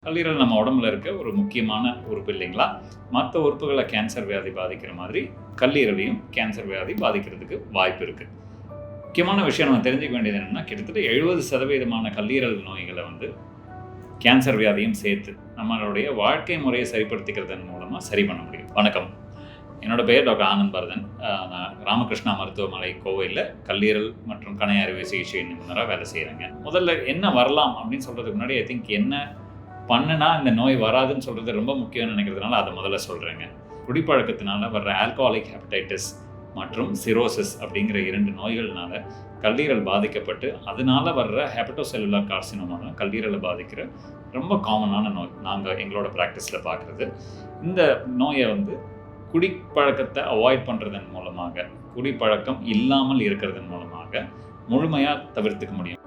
கல்லீரல் நம்ம உடம்புல இருக்க ஒரு முக்கியமான உறுப்பு இல்லைங்களா? மற்ற உறுப்புகளை கேன்சர் வியாதி பாதிக்கிற மாதிரி கல்லீரலையும் கேன்சர் வியாதி பாதிக்கிறதுக்கு வாய்ப்பு இருக்குது. முக்கியமான விஷயம் நம்ம தெரிஞ்சுக்க வேண்டியது என்னென்னா, கிட்டத்தட்ட 70% கல்லீரல் நோய்களை கேன்சர் வியாதியும் சேர்த்து நம்மளுடைய வாழ்க்கை முறையை சரிப்படுத்திக்கிறதன் மூலமாக சரி பண்ண முடியும். வணக்கம், என்னோட பெயர் டாக்டர் ஆனந்த் பரதன். நான் ராமகிருஷ்ணா மருத்துவமனை கோவையில் கல்லீரல் மற்றும் கணை அறுவை சிகிச்சை நிபுணராக வேலை செய்கிறேங்க. முதல்ல என்ன வரலாம் அப்படின்னு சொல்கிறதுக்கு முன்னாடி ஐ திங்க் என்ன பண்ணுனா இந்த நோய் வராதுன்னு சொல்கிறது ரொம்ப முக்கியம்னு நினைக்கிறதுனால அதை முதல்ல சொல்கிறேங்க. குடிப்பழக்கத்தினால வர்ற ஆல்கஹாலிக் ஹெப்படைட்டிஸ் மற்றும் சிரோசிஸ் அப்படிங்கிற 2 நோய்கள்னால கல்லீரல் பாதிக்கப்பட்டு அதனால வர்ற ஹெப்படோசெல்லுலார் கார்சினோமா கல்லீரலை பாதிக்கிற ரொம்ப காமனான நோய் நாங்கள் எங்களோட ப்ராக்டிஸில் பார்க்குறது. இந்த நோயை குடிப்பழக்கத்தை அவாய்ட் பண்ணுறதன் மூலமாக, குடிப்பழக்கம் இல்லாமல் இருக்கிறதன் மூலமாக முழுமையாக தவிர்த்துக்க முடியும்.